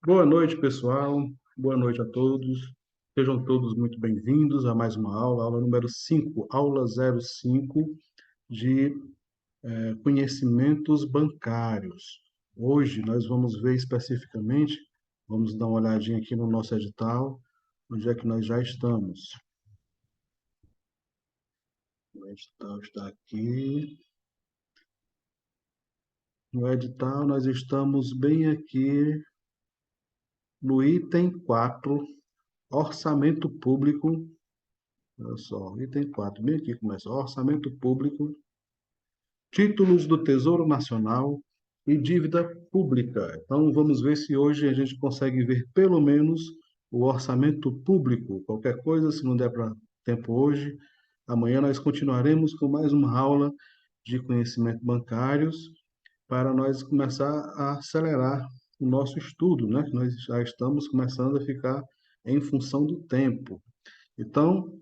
Boa noite, pessoal. Boa noite a todos. Sejam todos muito bem-vindos a mais uma aula, aula número 5, aula 05 de conhecimentos bancários. Hoje nós vamos ver especificamente, vamos dar uma olhadinha aqui no nosso edital, onde é que nós já estamos. O edital está aqui. No edital nós estamos bem aqui no item 4, orçamento público. Olha só, item 4, bem aqui começa, orçamento público, títulos do Tesouro Nacional e dívida pública. Então, vamos ver se hoje a gente consegue ver pelo menos o orçamento público. Qualquer coisa, se não der para tempo hoje, amanhã nós continuaremos com mais uma aula de conhecimentos bancários para nós começar a acelerar o nosso estudo, né? Nós já estamos começando a ficar em função do tempo. Então,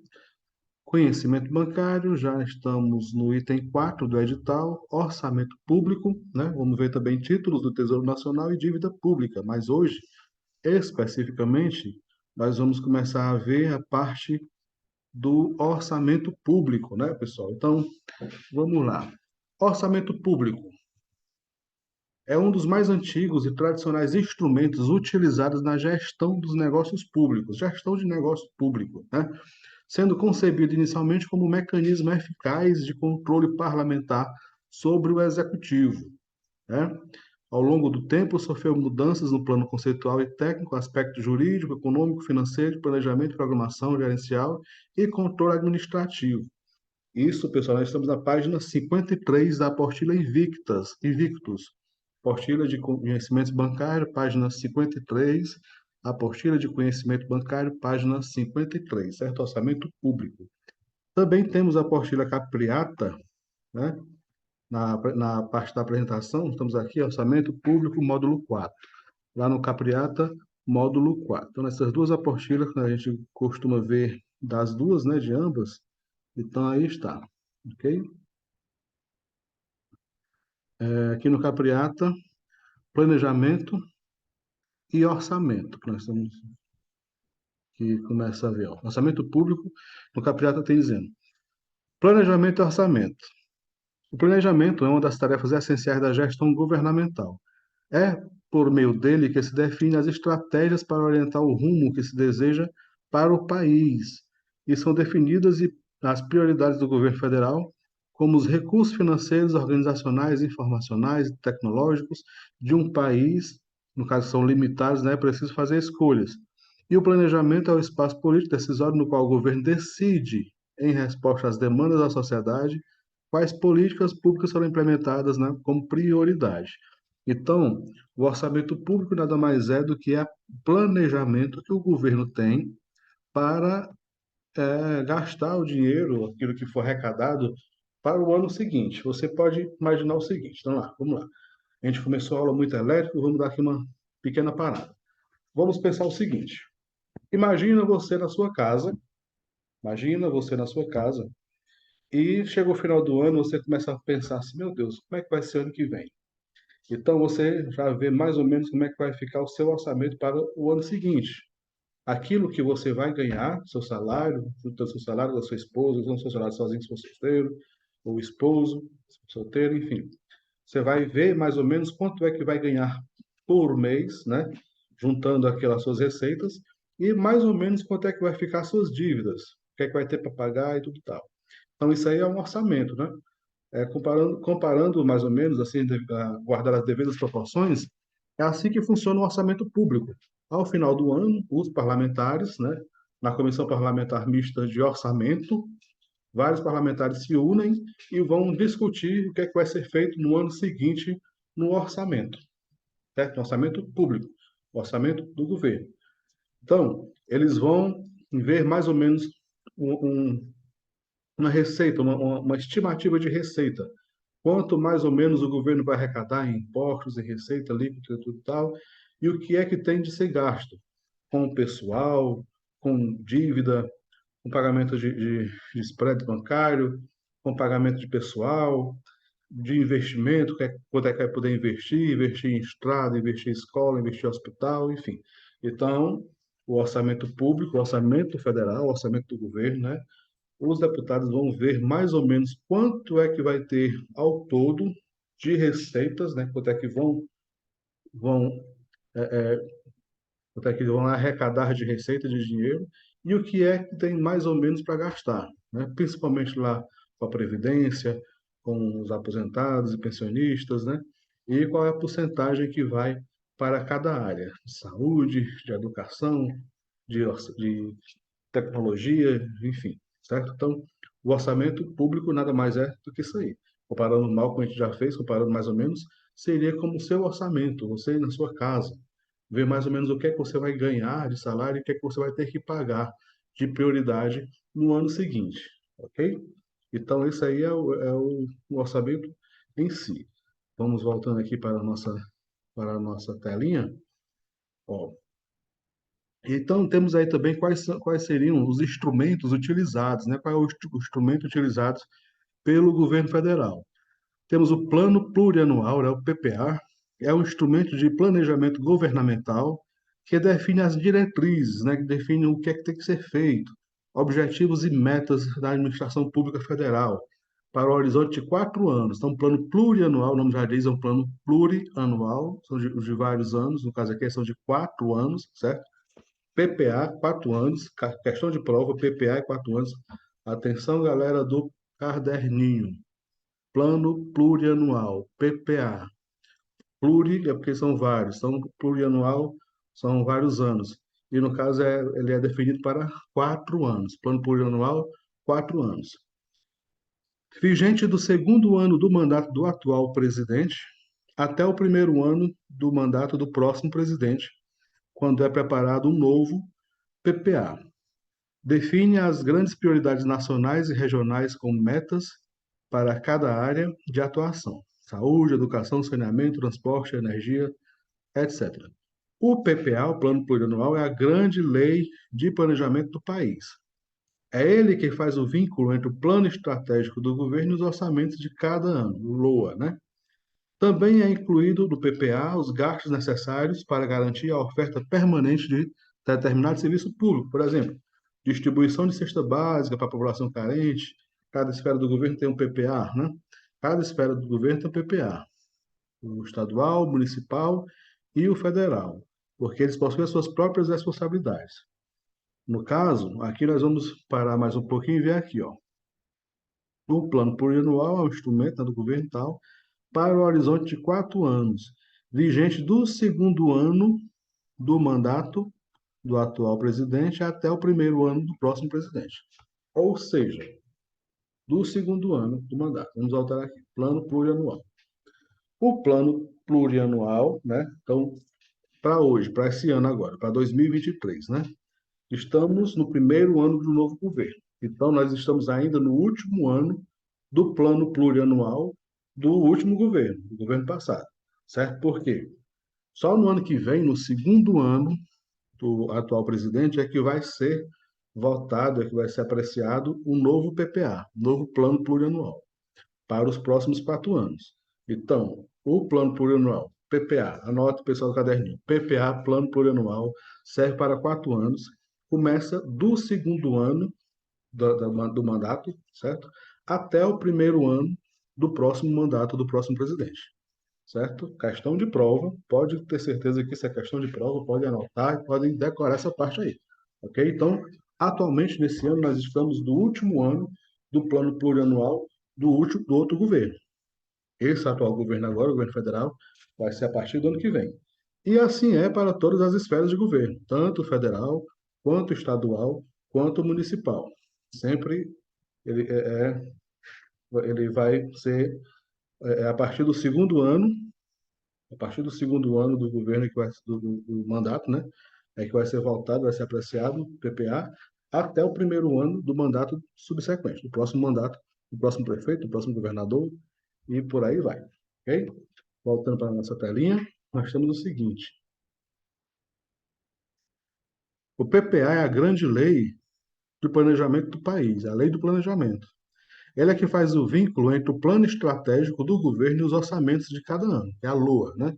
conhecimento bancário, já estamos no item 4 do edital, orçamento público, né? Vamos ver também títulos do Tesouro Nacional e dívida pública, mas hoje, especificamente, nós vamos começar a ver a parte do orçamento público, né, pessoal? Então, vamos lá. Orçamento público é um dos mais antigos e tradicionais instrumentos utilizados na gestão dos negócios públicos, gestão de negócio público, né? Sendo concebido inicialmente como um mecanismo eficaz de controle parlamentar sobre o executivo, né? Ao longo do tempo, sofreu mudanças no plano conceitual e técnico, aspecto jurídico, econômico, financeiro, planejamento, programação, gerencial e controle administrativo. Isso, pessoal, nós estamos na página 53 da apostila Invictus. Apostila de conhecimento bancário, página 53. Apostila de conhecimento bancário, página 53, certo? Orçamento público. Também temos a apostila Capriata, né? Na parte da apresentação, estamos aqui, orçamento público, módulo 4. Lá no Capriata, módulo 4. Então, nessas duas apostilas, que a gente costuma ver das duas, né, de ambas, então aí está, ok? Aqui no Capriata, planejamento e orçamento, que nós estamos que começa a ver. Ó. Orçamento público, no Capriata tem dizendo, planejamento e orçamento. O planejamento é uma das tarefas essenciais da gestão governamental. É por meio dele que se define as estratégias para orientar o rumo que se deseja para o país. E são definidas as prioridades do governo federal, como os recursos financeiros, organizacionais, informacionais e tecnológicos de um país, no caso são limitados, né? É preciso fazer escolhas. E o planejamento é o espaço político decisório no qual o governo decide, em resposta às demandas da sociedade, quais políticas públicas serão implementadas, né, como prioridade. Então, o orçamento público nada mais é do que o planejamento que o governo tem para gastar o dinheiro, aquilo que for arrecadado, para o ano seguinte. Você pode imaginar o seguinte, então lá, vamos lá. A gente começou a aula muito elétrico, vamos dar aqui uma pequena parada. Vamos pensar o seguinte: imagina você na sua casa, imagina você na sua casa, e chega o final do ano, você começa a pensar assim, meu Deus, como é que vai ser o ano que vem? Então você já vê mais ou menos como é que vai ficar o seu orçamento para o ano seguinte. Aquilo que você vai ganhar, seu salário, o seu salário da sua esposa, o seu salário sozinho se for solteiro, ou esposo, solteiro, enfim. Você vai ver mais ou menos quanto é que vai ganhar por mês, né? Juntando aquelas suas receitas, e mais ou menos quanto é que vai ficar as suas dívidas, o que é que vai ter para pagar e tudo tal. Então, isso aí é um orçamento, né? Comparando mais ou menos, assim, guardar as devidas proporções, é assim que funciona o orçamento público. Ao final do ano, os parlamentares, né, na Comissão Parlamentar Mista de Orçamento, vários parlamentares se unem e vão discutir o que é que vai ser feito no ano seguinte no orçamento, certo? No orçamento público, o orçamento do governo. Então, eles vão ver mais ou menos uma receita, uma estimativa de receita. Quanto mais ou menos o governo vai arrecadar em impostos, em receita líquida e tudo tal, e o que é que tem de ser gasto com o pessoal, com dívida, com pagamento de spread bancário, com pagamento de pessoal. de investimento, quanto é que vai poder investir em estrada, investir em escola, investir em hospital, enfim. Então, o orçamento público, o orçamento federal, o orçamento do governo, né? Os deputados vão ver mais ou menos quanto é que vai ter ao todo de receitas, né? Vão quanto é que vão arrecadar de receita de dinheiro e o que é que tem mais ou menos para gastar, né? Principalmente lá com a Previdência, com os aposentados e pensionistas, né? E qual é a porcentagem que vai para cada área, de saúde, de educação, de tecnologia, enfim, certo? Então, o orçamento público nada mais é do que isso aí. Comparando mal como a gente já fez, comparando mais ou menos, seria como o seu orçamento, você na sua casa, ver mais ou menos o que é que você vai ganhar de salário e o que é que você vai ter que pagar de prioridade no ano seguinte, ok? Então, isso aí o orçamento em si. Vamos voltando aqui para a nossa telinha. Ó, então, temos aí também quais seriam os instrumentos utilizados, né? Qual é o instrumento utilizado pelo governo federal? Temos o Plano Plurianual, né, o PPA, é um instrumento de planejamento governamental que define as diretrizes, né, que define o que é que tem que ser feito, objetivos e metas da administração pública federal para o horizonte de 4 anos. Então, plano plurianual, o nome já diz, é um plano plurianual, são de vários anos, no caso aqui são de 4 anos, certo? PPA, 4 anos, questão de prova, PPA é 4 anos. Atenção, galera do caderninho. Plano plurianual, PPA. Pluri é porque são vários, então plurianual são vários anos. E no caso ele é definido para 4 anos. Plano plurianual, 4 anos. Vigente do segundo ano do mandato do atual presidente até o primeiro ano do mandato do próximo presidente, quando é preparado um novo PPA. Define as grandes prioridades nacionais e regionais como metas para cada área de atuação: saúde, educação, saneamento, transporte, energia, etc. O PPA, o Plano Plurianual, é a grande lei de planejamento do país. É ele que faz o vínculo entre o plano estratégico do governo e os orçamentos de cada ano, o LOA, né? Também é incluído no PPA os gastos necessários para garantir a oferta permanente de determinado serviço público. Por exemplo, distribuição de cesta básica para a população carente. Cada esfera do governo tem um PPA, né? Cada esfera do governo tem um PPA. O estadual, o municipal e o federal, porque eles possuem as suas próprias responsabilidades. No caso, aqui nós vamos parar mais um pouquinho e ver aqui, ó. O plano plurianual é um instrumento, né, do governo e tal, para o horizonte de 4 anos, vigente do segundo ano do mandato do atual presidente até o primeiro ano do próximo presidente. Ou seja, do segundo ano do mandato. Vamos voltar aqui. Plano plurianual. O plano plurianual, né? Então, para hoje, para esse ano agora, para 2023, né? Estamos no primeiro ano do novo governo. Então, nós estamos ainda no último ano do plano plurianual do último governo, do governo passado. Certo? Por quê? Só no ano que vem, no segundo ano do atual presidente, é que vai ser votado, é que vai ser apreciado o novo PPA, novo Plano Plurianual, para os próximos 4 anos. Então, o Plano Plurianual, PPA, anota o pessoal do caderninho, PPA, Plano Plurianual, serve para 4 anos, começa do segundo ano do mandato, certo? Até o primeiro ano do próximo mandato do próximo presidente, certo? Questão de prova, pode ter certeza que isso é questão de prova, pode anotar, podem decorar essa parte aí, ok? Então, atualmente, nesse ano, nós estamos no último ano do plano plurianual do outro governo. Esse atual governo agora, o governo federal, vai ser a partir do ano que vem. E assim é para todas as esferas de governo, tanto federal, quanto estadual, quanto municipal. Sempre ele, ele vai ser a partir do segundo ano, a partir do segundo ano do governo que vai, do mandato, né? É que vai ser voltado, vai ser apreciado o PPA até o primeiro ano do mandato subsequente, do próximo mandato, do próximo prefeito, do próximo governador e por aí vai, ok? Voltando para a nossa telinha, nós temos o seguinte: o PPA é a grande lei do planejamento do país, a lei do planejamento. Ele é que faz o vínculo entre o plano estratégico do governo e os orçamentos de cada ano. É a LOA, né?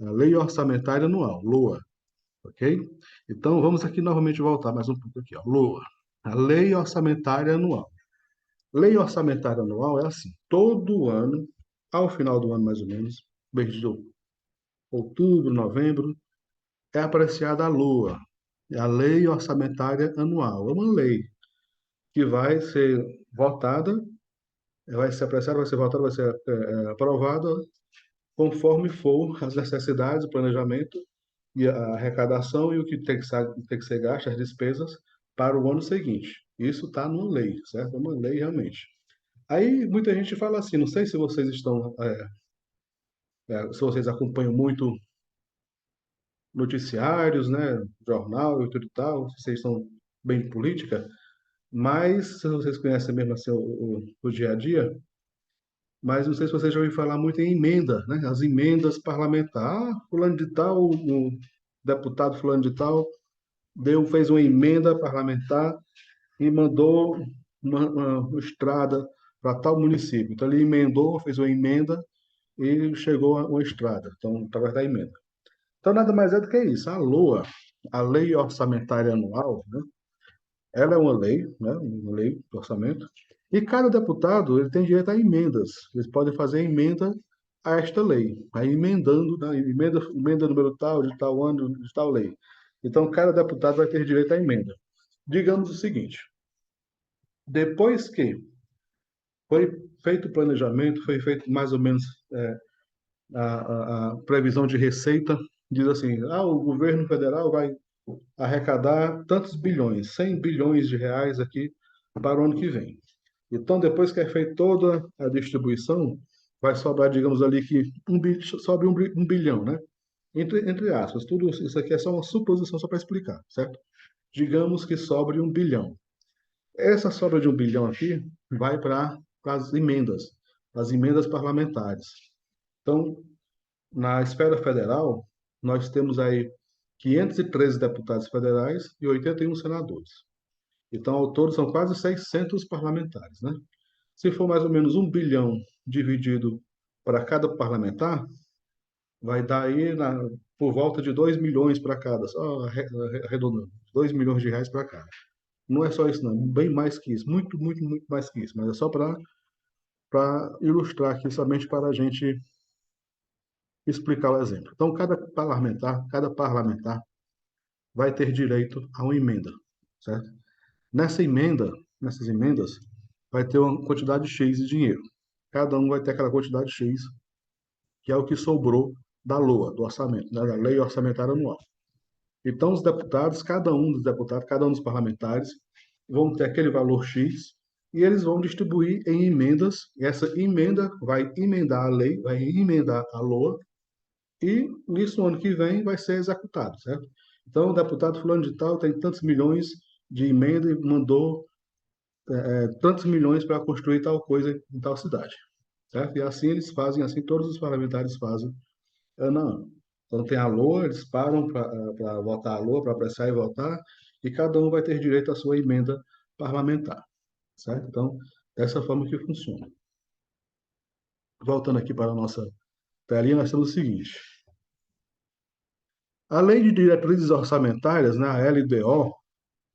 A Lei Orçamentária Anual, LOA, ok? Então, vamos aqui novamente voltar mais um pouco aqui, ó. LOA, a Lei Orçamentária Anual. Lei Orçamentária Anual é assim, todo ano, ao final do ano mais ou menos, mês de outubro, novembro, é apreciada a LOA, a Lei Orçamentária Anual. É uma lei que vai ser votada, vai ser apreciada, vai ser votada, vai ser aprovada conforme for as necessidades, o planejamento e a arrecadação e o que tem que ser gasto, as despesas, para o ano seguinte. Isso está numa lei, certo? É uma lei realmente. Aí muita gente fala assim, não sei se vocês estão, se vocês acompanham muito noticiários, né, jornal e tudo e tal, se vocês estão bem em política, mas se vocês conhecem mesmo assim o dia a dia, mas não sei se vocês já ouviram falar muito em emenda, né? As emendas parlamentares. Ah, fulano de tal, o deputado fulano de tal, fez uma emenda parlamentar e mandou uma estrada para tal município. Então ele emendou, fez uma emenda e chegou a uma estrada. Então, através da emenda. Então, nada mais é do que isso. A LOA, a Lei Orçamentária Anual, né? Ela é uma lei, né? Uma lei do orçamento. E cada deputado ele tem direito a emendas. Eles podem fazer emenda a esta lei, aí emendando, né? Emenda número tal, de tal ano, de tal lei. Então, cada deputado vai ter direito à emenda. Digamos o seguinte: depois que foi feito o planejamento, foi feito mais ou menos a previsão de receita, diz assim: o governo federal vai arrecadar tantos bilhões, 100 bilhões de reais aqui para o ano que vem. Então, depois que é feita toda a distribuição, vai sobrar, digamos ali, que sobre um bilhão, né? Entre aspas, tudo isso aqui é só uma suposição, só para explicar, certo? Digamos que sobre um bilhão. Essa sobra de um bilhão aqui vai para as emendas parlamentares. Então, na esfera federal, nós temos aí 513 deputados federais e 81 senadores. Então, ao todo, são quase 600 parlamentares, né? Se for mais ou menos um bilhão dividido para cada parlamentar, vai dar aí por volta de 2 milhões para cada, só arredondando, 2 milhões de reais para cada. Não é só isso, não, bem mais que isso, muito, muito, muito mais que isso, mas é só para ilustrar aqui, somente para a gente explicar o exemplo. Então, cada parlamentar vai ter direito a uma emenda, certo? Nessas emendas, vai ter uma quantidade X de dinheiro. Cada um vai ter aquela quantidade X, que é o que sobrou da LOA, do orçamento, né, da Lei Orçamentária Anual. Então, os deputados, cada um dos parlamentares, vão ter aquele valor X e eles vão distribuir em emendas. E essa emenda vai emendar a lei, vai emendar a LOA, e nisso, no ano que vem, vai ser executado, certo? Então, o deputado fulano de tal tem tantos milhões de emenda e mandou tantos milhões para construir tal coisa em tal cidade, certo? E assim eles fazem, assim todos os parlamentares fazem ano a ano. Então tem a LOA, eles param para votar a LOA, para apreciar e votar, e cada um vai ter direito à sua emenda parlamentar, certo? Então, dessa forma que funciona. Voltando aqui para a nossa telinha, nós temos o seguinte: a Lei de Diretrizes Orçamentárias, né, a LDO,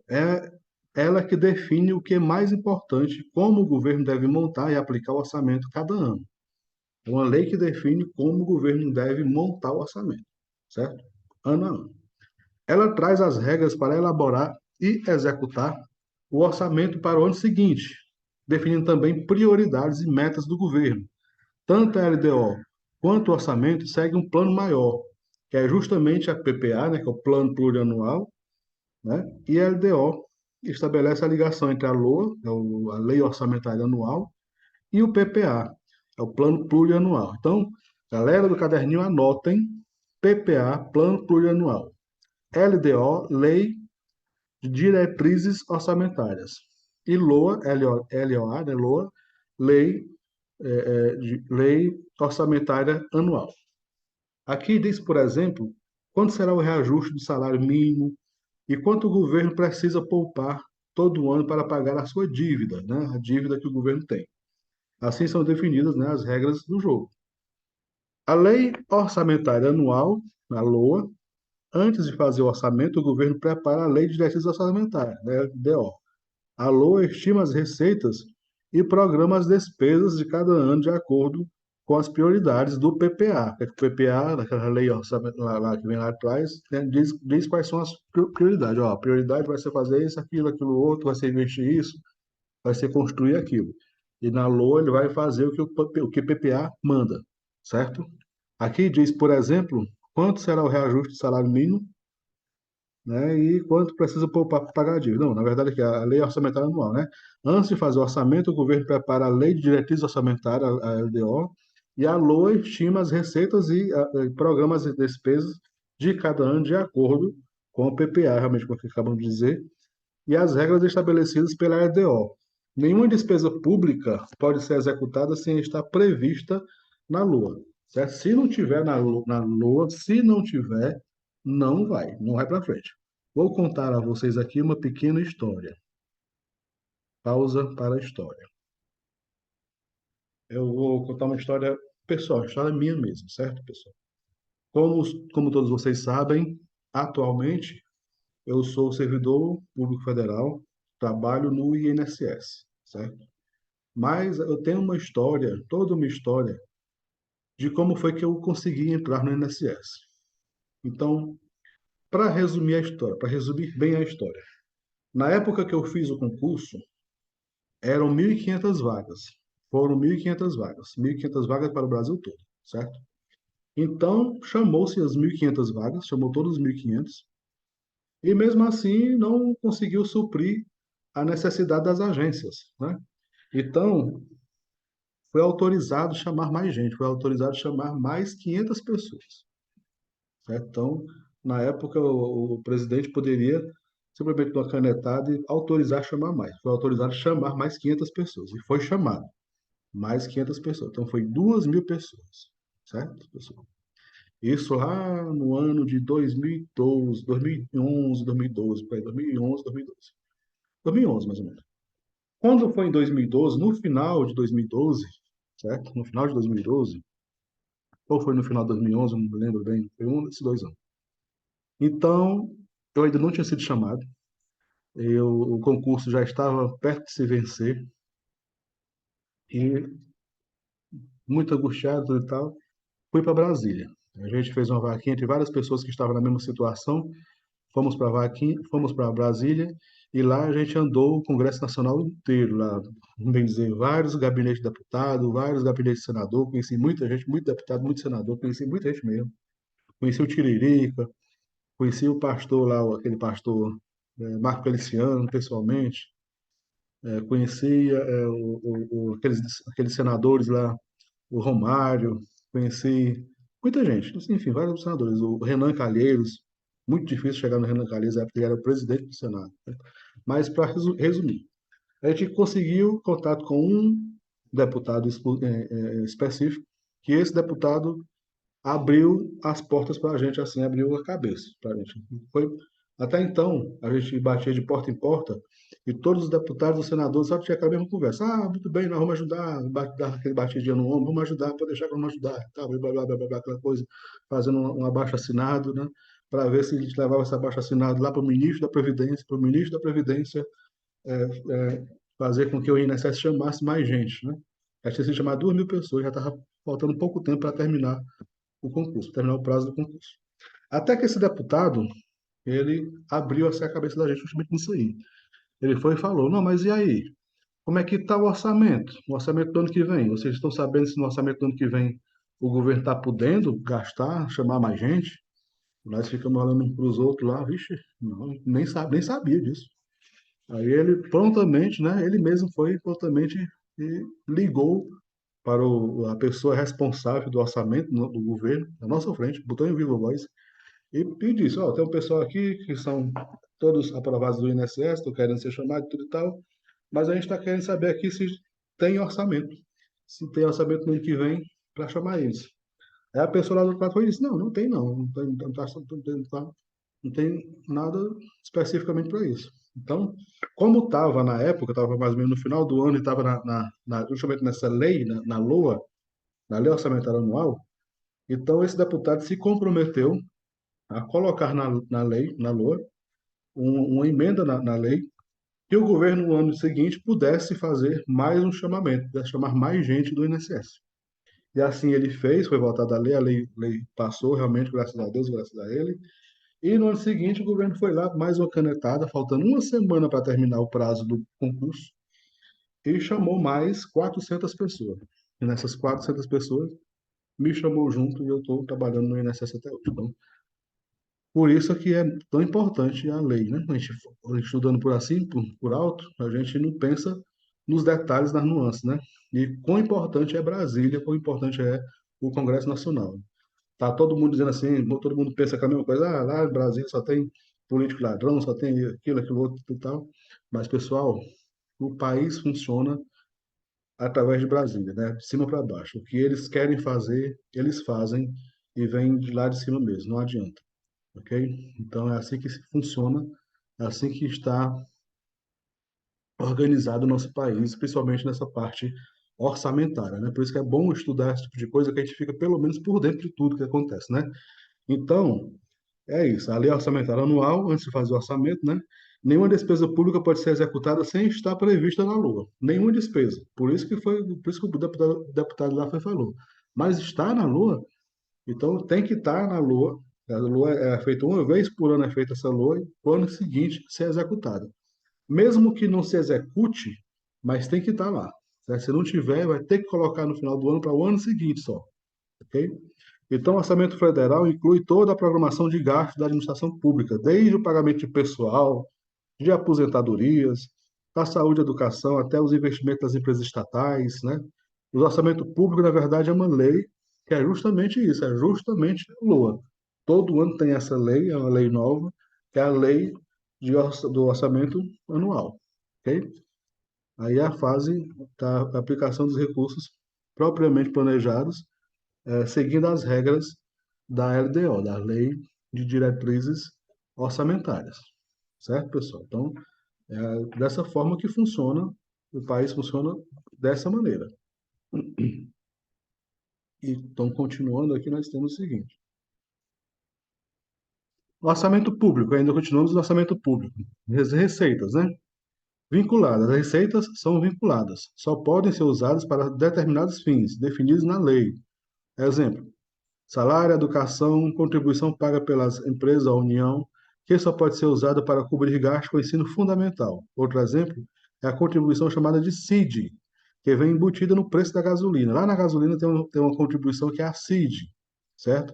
é ela que define o que é mais importante, como o governo deve montar e aplicar o orçamento cada ano. É uma lei que define como o governo deve montar o orçamento, certo? Ano a ano. Ela traz as regras para elaborar e executar o orçamento para o ano seguinte, definindo também prioridades e metas do governo. Tanto a LDO quanto o orçamento seguem um plano maior, que é justamente a PPA, né, que é o Plano Plurianual, né? E a LDO estabelece a ligação entre a LOA, a Lei Orçamentária Anual, e o PPA, é o Plano Plurianual. Então, galera do caderninho, anotem PPA, Plano Plurianual. LDO, Lei de Diretrizes Orçamentárias. E LOA, LOA, né, LOA, Lei, Lei Orçamentária Anual. Aqui diz, por exemplo, quando será o reajuste do salário mínimo e quanto o governo precisa poupar todo ano para pagar a sua dívida, né? A dívida que o governo tem. Assim são definidas, né, as regras do jogo. A Lei Orçamentária Anual, a LOA, antes de fazer o orçamento, o governo prepara a Lei de Diretrizes Orçamentárias, né, DO. A LOA estima as receitas e programa as despesas de cada ano de acordo com as prioridades do PPA. O PPA, naquela lei orçamentária lá que vem lá atrás, né, diz quais são as prioridades. Ó, a prioridade vai ser fazer isso, aquilo outro, vai ser investir isso, vai ser construir aquilo. E na LOA ele vai fazer o que o PPA manda, certo? Aqui diz, por exemplo, quanto será o reajuste do salário mínimo, né, e quanto precisa poupar para pagar a dívida. Não, na verdade, aqui, a lei orçamentária anual, né? Antes de fazer o orçamento, o governo prepara a lei de diretrizes orçamentárias, a LDO, e a LOA estima as receitas e programas e despesas de cada ano de acordo com o PPA, realmente, como acabamos de dizer, e as regras estabelecidas pela LDO. Nenhuma despesa pública pode ser executada sem estar prevista na LOA, certo? Se não tiver na LOA, se não tiver, não vai para frente. Vou contar a vocês aqui uma pequena história. Pausa para a história. Eu vou contar uma história pessoal, história minha mesmo, certo, pessoal? Como, como todos vocês sabem, atualmente eu sou servidor público federal, trabalho no INSS, certo? Mas eu tenho uma história, toda uma história, de como foi que eu consegui entrar no INSS. Então, para resumir a história, para resumir bem a história, na época que eu fiz o concurso, eram 1.500 vagas. Foram 1.500 vagas. 1.500 vagas para o Brasil todo, certo? Então, chamou-se as 1.500 vagas, chamou todos os 1.500, e mesmo assim não conseguiu suprir a necessidade das agências, né? Então, foi autorizado chamar mais gente, foi autorizado chamar mais 500 pessoas, certo? Então, na época, o presidente poderia simplesmente dar uma canetada e autorizar chamar mais. Foi autorizado chamar mais 500 pessoas, e foi chamado mais 500 pessoas. Então, foi 2.000 pessoas, certo, pessoal? Isso lá no ano de 2012, 2011, 2012, por aí, 2011, 2012. 2011, mais ou menos. Quando foi em 2012, no final de 2012, certo? No final de 2012, ou foi no final de 2011, não me lembro bem, foi um desses 2 anos. Então, eu ainda não tinha sido chamado, o concurso já estava perto de se vencer, e muito angustiado e tal, fui para Brasília. A gente fez uma vaquinha entre várias pessoas que estavam na mesma situação, fomos para vaquinha, fomos para Brasília, e lá a gente andou o Congresso Nacional inteiro, lá, bem dizer, vários gabinetes de deputado, vários gabinetes de senador, conheci muita gente, muito deputado, muito senador, conheci muita gente mesmo. Conheci o Tiririca, conheci o pastor lá, aquele pastor Marco Feliciano, pessoalmente. Conheci aqueles senadores lá, o Romário, conheci muita gente, enfim, vários senadores. O Renan Calheiros, muito difícil chegar no Renan Calheiros, porque ele era o presidente do Senado, né? Mas, para resumir, a gente conseguiu contato com um deputado específico, que esse deputado abriu as portas para a gente, assim, abriu a cabeça para a gente. Foi, até então, a gente batia de porta em porta e todos os deputados, os senadores, só tinha aquela mesma conversa. Ah, muito bem, nós vamos ajudar, dar aquele batidinho no ombro, vamos ajudar, pode deixar que vamos ajudar, tá, blá, blá, blá, blá, blá, aquela coisa, fazendo um abaixo-assinado, né, para ver se a gente levava esse abaixo-assinado lá para o ministro da Previdência fazer com que o INSS chamasse mais gente, né? A gente tinha se chamar 2.000 pessoas, já estava faltando pouco tempo para terminar o concurso, terminar o prazo do concurso. Até que esse deputado, ele abriu assim a cabeça da gente justamente nisso aí. Ele foi e falou, não, mas e aí? Como é que está o orçamento? O orçamento do ano que vem? Vocês estão sabendo se no orçamento do ano que vem o governo está podendo gastar, chamar mais gente? Nós ficamos olhando uns para os outros lá, vixe, não, nem sabia disso. Aí ele prontamente, né, ele mesmo foi prontamente e ligou para a pessoa responsável do orçamento do governo, na nossa frente, botou em viva voz, e disse, ó, tem um pessoal aqui que são todos aprovados do INSS, estão querendo ser chamados e tudo e tal, mas a gente está querendo saber aqui se tem orçamento no ano que vem para chamar eles. Aí a pessoa lá do outro lado foi e disse, não, não tem, não tem nada especificamente para isso. Então, como estava na época, estava mais ou menos no final do ano e estava justamente nessa lei, na LOA, na Lei Orçamentária Anual, então esse deputado se comprometeu a colocar na lei, na LOA, uma emenda na lei, que o governo no ano seguinte pudesse fazer mais um chamamento, pudesse chamar mais gente do INSS. E assim ele fez, foi votada a lei passou realmente, graças a Deus, graças a ele. E no ano seguinte o governo foi lá, mais uma canetada, faltando uma semana para terminar o prazo do concurso, e chamou mais 400 pessoas. E nessas 400 pessoas, me chamou junto e eu estou trabalhando no INSS até hoje. Então, por isso que é tão importante a lei, né? A gente estudando por assim, por alto, a gente não pensa nos detalhes, nas nuances, né? E quão importante é Brasília, quão importante é o Congresso Nacional. Tá todo mundo dizendo assim, todo mundo pensa que é a mesma coisa, lá no Brasil só tem político ladrão, só tem aquilo, aquilo outro e tal. Mas, pessoal, o país funciona através de Brasília, né? De cima para baixo. O que eles querem fazer, eles fazem e vem de lá de cima mesmo, não adianta, ok? Então é assim que se funciona, é assim que está organizado o nosso país, principalmente nessa parte orçamentária, né? Por isso que é bom estudar esse tipo de coisa, que a gente fica pelo menos por dentro de tudo que acontece, né? Então, é isso. A lei orçamentária anual, antes de fazer o orçamento, né? Nenhuma despesa pública pode ser executada sem estar prevista na LOA. Nenhuma despesa. Por isso que o deputado lá foi falou. Mas está na LOA, então tem que estar na LOA. A LOA é feita uma vez por ano, é feita essa LOA, e no ano seguinte ser executada. Mesmo que não se execute, mas tem que estar lá. Certo? Se não tiver, vai ter que colocar no final do ano para o ano seguinte só. Ok? Então, o orçamento federal inclui toda a programação de gastos da administração pública, desde o pagamento de pessoal, de aposentadorias, da saúde e educação, até os investimentos das empresas estatais, né? O orçamento público, na verdade, é uma lei que é justamente isso, é justamente a LOA. Todo ano tem essa lei, é uma lei nova, que é a lei do orçamento anual, ok? Aí é a fase da aplicação dos recursos propriamente planejados, seguindo as regras da LDO, da Lei de Diretrizes Orçamentárias. Certo, pessoal? Então, é dessa forma que funciona, o país funciona dessa maneira. E, então, continuando aqui, nós temos o seguinte: orçamento público, ainda continuamos no orçamento público. Receitas, né? Vinculadas. As receitas são vinculadas. Só podem ser usadas para determinados fins, definidos na lei. Exemplo: salário, educação, contribuição paga pelas empresas à União, que só pode ser usada para cobrir gastos com o ensino fundamental. Outro exemplo é a contribuição chamada de CID, que vem embutida no preço da gasolina. Lá na gasolina tem uma contribuição que é a CID, certo?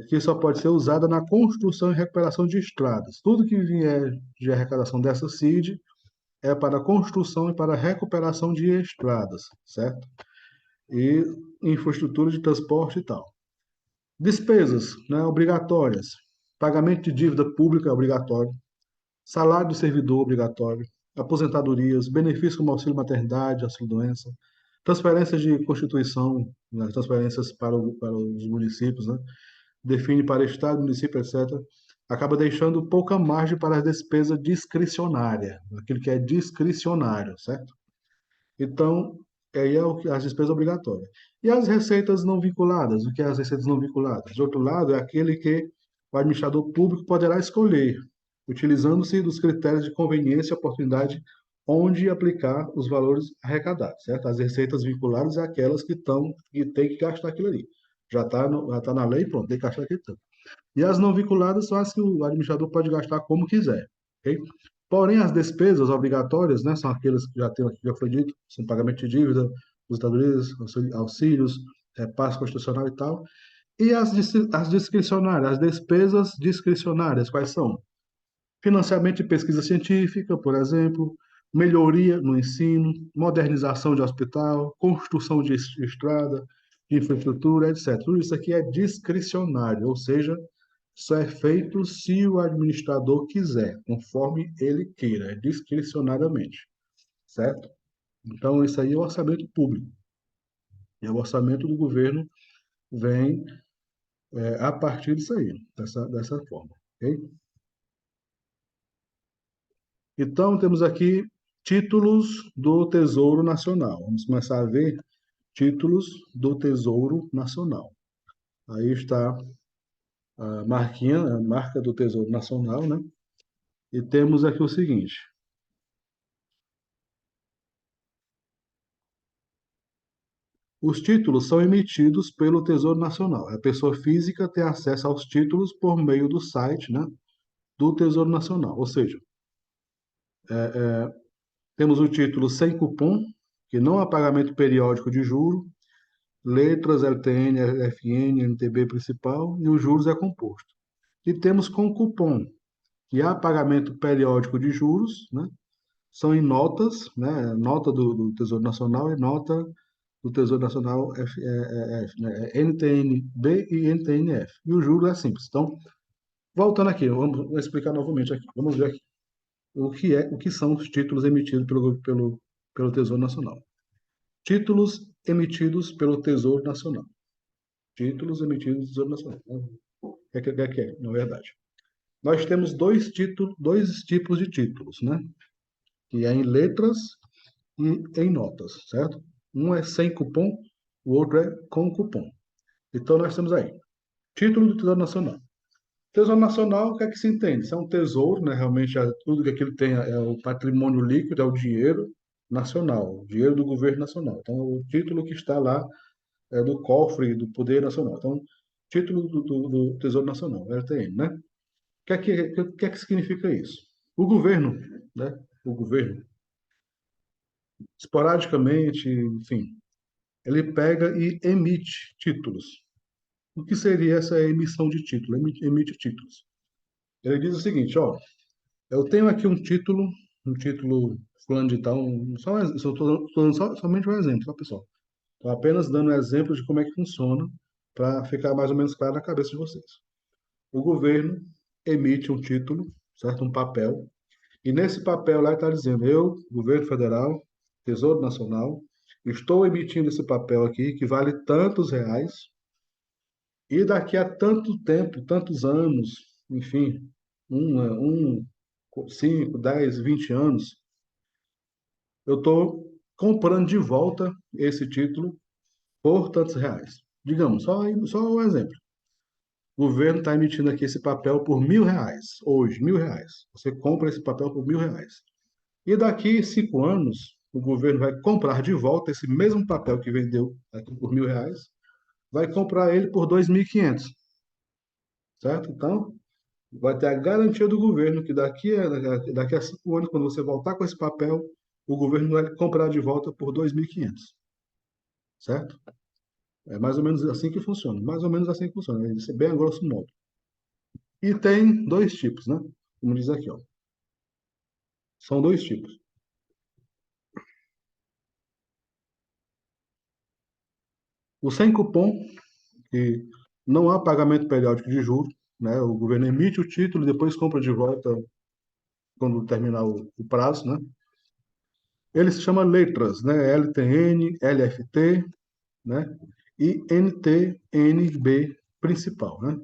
Que só pode ser usada na construção e recuperação de estradas. Tudo que vier de arrecadação dessa CID é para construção e para recuperação de estradas, certo? E infraestrutura de transporte e tal. Despesas, né, obrigatórias. Pagamento de dívida pública é obrigatório. Salário do servidor obrigatório. Aposentadorias, benefícios como auxílio maternidade, auxílio doença. Transferências de constituição, né, transferências para os municípios, né? Define para Estado, município, etc. Acaba deixando pouca margem para a despesa discricionária, aquilo que é discricionário, certo? Então, aí é as despesas obrigatórias. E as receitas não vinculadas? O que é as receitas não vinculadas? De outro lado, é aquele que o administrador público poderá escolher, utilizando-se dos critérios de conveniência e oportunidade, onde aplicar os valores arrecadados, certo? As receitas vinculadas é aquelas que tem que gastar aquilo ali. Já tá na lei, pronto, tem que gastar aquilo tanto. E as não vinculadas são as que o administrador pode gastar como quiser, ok? Porém, as despesas obrigatórias, né, são aquelas que já foi dito, são pagamento de dívida, aposentadorias, auxílios, passe constitucional e tal. E as discricionárias, as despesas discricionárias, quais são? Financiamento de pesquisa científica, por exemplo, melhoria no ensino, modernização de hospital, construção de estrada, de infraestrutura, etc. Tudo isso aqui é discricionário, ou seja, só é feito se o administrador quiser, conforme ele queira, é discricionariamente, certo? Então, isso aí é o orçamento público. E o orçamento do governo vem a partir disso aí, dessa forma, ok? Então, temos aqui títulos do Tesouro Nacional. Vamos começar a ver títulos do Tesouro Nacional. Aí está a marquinha, a marca do Tesouro Nacional, né? E temos aqui o seguinte: os títulos são emitidos pelo Tesouro Nacional. A pessoa física tem acesso aos títulos por meio do site, né, do Tesouro Nacional. Ou seja, temos o título sem cupom, que não há pagamento periódico de juro, letras, LTN, FN, NTB principal, e os juros é composto. E temos com cupom, que há pagamento periódico de juros, né, são em notas, né, nota do Tesouro Nacional e nota do Tesouro Nacional F, né, NTN-B e NTN-F. E o juro é simples. Então, voltando aqui, vamos explicar novamente aqui. Vamos ver aqui o que são os títulos emitidos pelo Tesouro Nacional. Títulos emitidos pelo Tesouro Nacional. Títulos emitidos pelo Tesouro Nacional. O que é, na verdade? Nós temos dois tipos de títulos, né? Que é em letras e em notas, certo? Um é sem cupom, o outro é com cupom. Então, nós temos aí, título do Tesouro Nacional. Tesouro Nacional, o que é que se entende? Isso é um tesouro, né? Realmente, tudo que aquilo tem é o patrimônio líquido, é o dinheiro nacional, o dinheiro do governo nacional. Então, o título que está lá é do cofre do poder nacional. Então, título do Tesouro Nacional, LTN, né? O que é que significa isso? O governo, né? O governo, esporadicamente, enfim, ele pega e emite títulos. O que seria essa emissão de título? Emite títulos. Ele diz o seguinte, ó, eu tenho aqui um título fulano de tal, estou dando somente um exemplo, tá, pessoal? Estou apenas dando um exemplo de como é que funciona, para ficar mais ou menos claro na cabeça de vocês. O governo emite um título, certo? Um papel, e nesse papel lá está dizendo, eu, governo federal, Tesouro Nacional, estou emitindo esse papel aqui, que vale tantos reais, e daqui a tanto tempo, tantos anos, enfim, 5, 10, 20 anos, eu estou comprando de volta esse título por tantos reais. Digamos, só um exemplo. O governo está emitindo aqui esse papel por R$ 1.000, hoje, R$ 1.000. Você compra esse papel por R$ 1.000. E daqui 5 anos, o governo vai comprar de volta esse mesmo papel que vendeu aqui por R$ 1.000, vai comprar ele por 2.500, certo? Então, vai ter a garantia do governo que daqui a 5 anos, quando você voltar com esse papel, o governo vai comprar de volta por 2.500, certo? É mais ou menos assim que funciona. Mais ou menos assim que funciona. Isso é bem a grosso modo. E tem dois tipos, né? Como diz aqui, ó. São dois tipos. O sem cupom, que não há pagamento periódico de juros, né? O governo emite o título e depois compra de volta quando terminar o prazo, né? Ele se chama letras, né? LTN, LFT, né? E NTNB principal, né?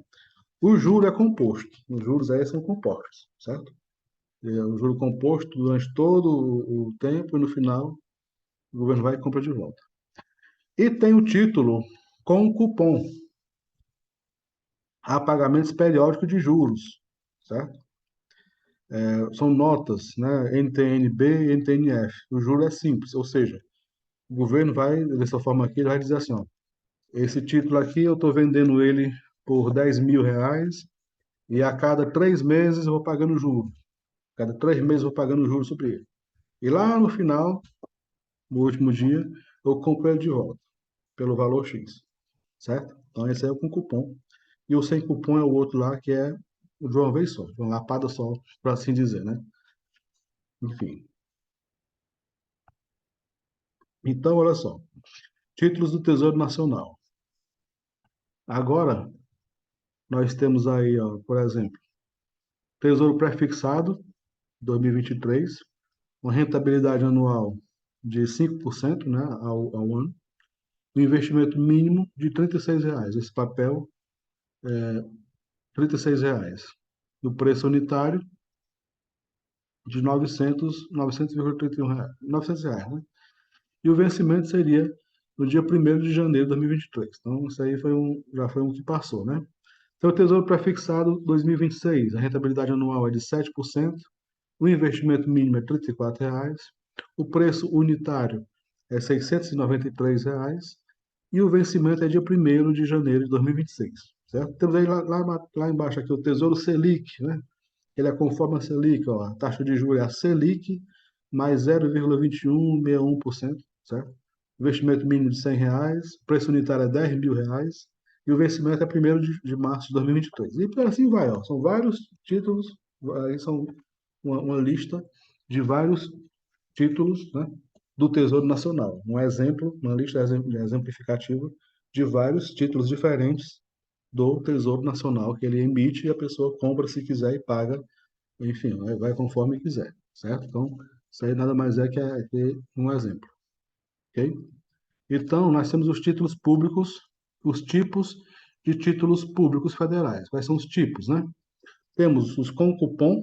O juro é composto. Os juros aí são compostos, certo? O juro composto durante todo o tempo e no final o governo vai e compra de volta. E tem o título com cupom a pagamentos periódicos de juros, certo? São notas, né? NTN-B e NTN-F. O juro é simples, ou seja, o governo vai, dessa forma aqui, ele vai dizer assim, ó, esse título aqui eu estou vendendo ele por R$ 10.000 e a cada 3 meses eu vou pagando juros. Cada 3 meses eu vou pagando juros sobre ele. E lá no final, no último dia, eu compro ele de volta, pelo valor X, certo? Então esse é o com cupom. E o sem cupom é o outro lá, que é o de uma vez só, de uma lapada só, por assim dizer, né? Enfim. Então, olha só. Títulos do Tesouro Nacional. Agora, nós temos aí, ó, por exemplo, Tesouro Prefixado 2023, uma rentabilidade anual de 5%, né, ao ano, um investimento mínimo de R$ 36. Esse papel, R$ 36. No preço unitário, de 900,31 reais, R$ 900, né? E o vencimento seria no dia 1º de janeiro de 2023. Então, isso aí já foi um que passou, né? Então, o Tesouro Prefixado 2026, a rentabilidade anual é de 7%, o investimento mínimo é R$ 34, o preço unitário é R$ 693 e o vencimento é dia 1º de janeiro de 2026, certo? Temos aí lá embaixo aqui o Tesouro Selic, né? Ele é conforme a Selic, ó, a taxa de juros é a Selic mais 0,2161%, certo? Investimento mínimo de R$ 100, preço unitário é R$ 10.000 e o vencimento é 1º de março de 2023. E por assim vai, ó. São vários títulos, aí são uma lista de vários títulos, né, do Tesouro Nacional. Um exemplo, uma lista exemplificativa de vários títulos diferentes do Tesouro Nacional que ele emite e a pessoa compra se quiser e paga, enfim, vai conforme quiser, certo? Então, isso aí nada mais é que um exemplo, ok? Então, nós temos os títulos públicos, os tipos de títulos públicos federais. Quais são os tipos, né? Temos os com cupom,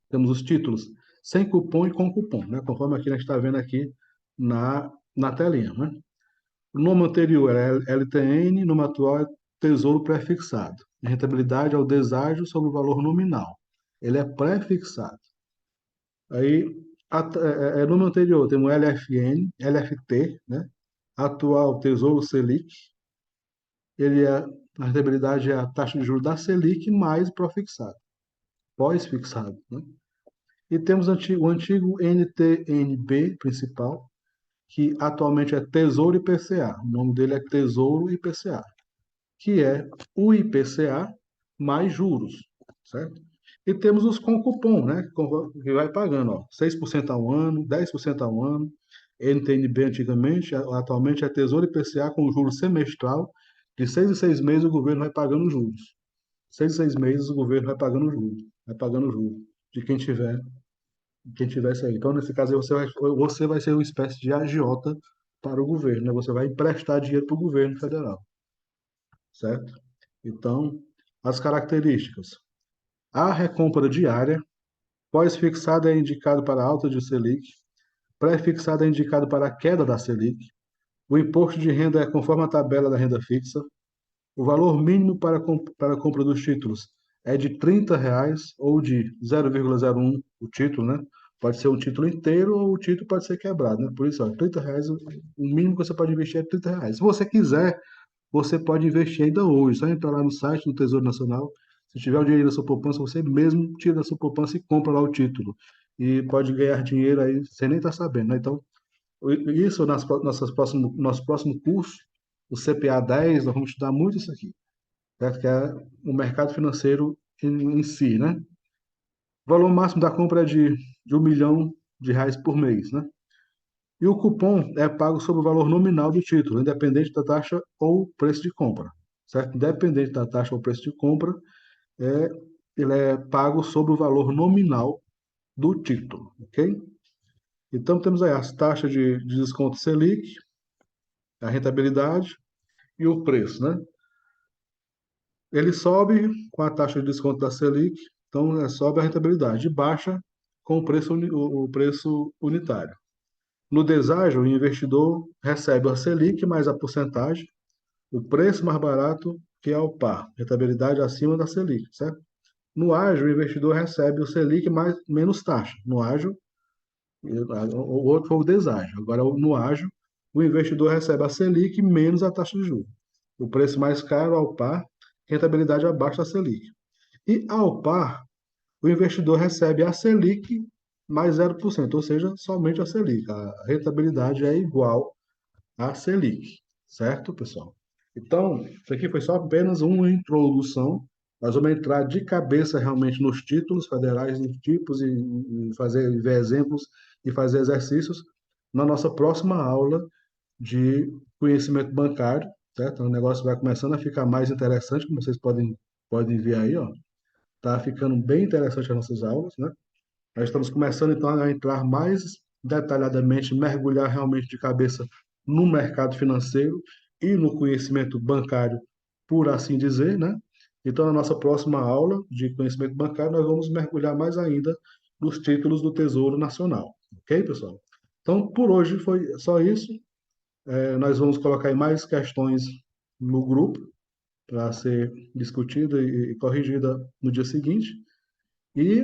temos os títulos sem cupom e com cupom, né? Conforme aqui a gente está vendo aqui na telinha, né? O nome anterior era LTN, nome atual é Tesouro Prefixado. A rentabilidade é o deságio sobre o valor nominal. Ele é prefixado. Aí, nome anterior, temos LFN, LFT, né? Atual Tesouro Selic. A rentabilidade é a taxa de juros da Selic mais pró-fixado, pós-fixado, né? E temos o antigo NTNB principal, que atualmente é Tesouro IPCA. O nome dele é Tesouro IPCA, que é o IPCA mais juros, certo? E temos os com cupom, né? Que vai pagando, ó, 6% ao ano, 10% ao ano. NTNB antigamente, atualmente é Tesouro IPCA com juros semestral. De 6 em 6 meses o governo vai pagando juros. 6 em 6 meses o governo vai pagando juros de quem tiver isso aí. Então, nesse caso, aí você vai ser uma espécie de agiota para o governo, né? Você vai emprestar dinheiro para o governo federal, certo? Então, as características. A recompra diária, pós-fixada é indicado para a alta de Selic, pré-fixada é indicado para a queda da Selic, o imposto de renda é conforme a tabela da renda fixa, o valor mínimo para a compra dos títulos é de R$ 30 ou de 0,01 o título, né? Pode ser um título inteiro ou o título pode ser quebrado, né? Por isso, ó, R$ 30, o mínimo que você pode investir é R$ 30. Se você quiser, você pode investir ainda hoje. Só entrar lá no site do Tesouro Nacional. Se tiver o dinheiro da sua poupança, você mesmo tira da sua poupança e compra lá o título. E pode ganhar dinheiro aí, você nem está sabendo, né? Então, isso nosso próximo curso, o CPA 10, nós vamos estudar muito isso aqui, certo? Que é o mercado financeiro em si, né? O valor máximo da compra é de R$ 1 milhão por mês, né? E o cupom é pago sobre o valor nominal do título, independente da taxa ou preço de compra, certo? Independente da taxa ou preço de compra, é, ele é pago sobre o valor nominal do título, ok? Então temos aí as taxas de desconto Selic, a rentabilidade e o preço, né? Ele sobe com a taxa de desconto da Selic, então sobe a rentabilidade, e baixa com o preço unitário. No deságio, o investidor recebe a Selic mais a porcentagem, o preço mais barato que é o par, rentabilidade acima da Selic, certo? No ágio, o investidor recebe o Selic mais, menos taxa. No ágio, o outro foi o deságio. Agora, no ágio, o investidor recebe a Selic menos a taxa de juros. O preço mais caro ao par, rentabilidade abaixo da Selic. E ao par, o investidor recebe a Selic mais 0%, ou seja, somente a Selic. A rentabilidade é igual à Selic, certo, pessoal? Então, isso aqui foi só apenas uma introdução. Nós vamos entrar de cabeça realmente nos títulos federais, nos tipos, e fazer, ver exemplos e fazer exercícios na nossa próxima aula de conhecimento bancário, certo? O negócio vai começando a ficar mais interessante, como vocês podem ver aí, ó. Tá ficando bem interessante as nossas aulas, né? Nós estamos começando então a entrar mais detalhadamente, mergulhar realmente de cabeça no mercado financeiro e no conhecimento bancário, por assim dizer, né? Então, na nossa próxima aula de conhecimento bancário, nós vamos mergulhar mais ainda dos títulos do Tesouro Nacional. Ok, pessoal? Então, por hoje foi só isso. Nós vamos colocar aí mais questões no grupo para ser discutida e corrigida no dia seguinte. E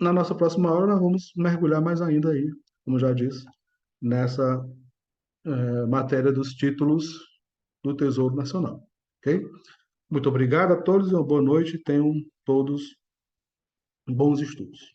na nossa próxima aula nós vamos mergulhar mais ainda aí, como já disse, nessa matéria dos títulos do Tesouro Nacional. Ok? Muito obrigado a todos e uma boa noite. Tenham todos bons estudos.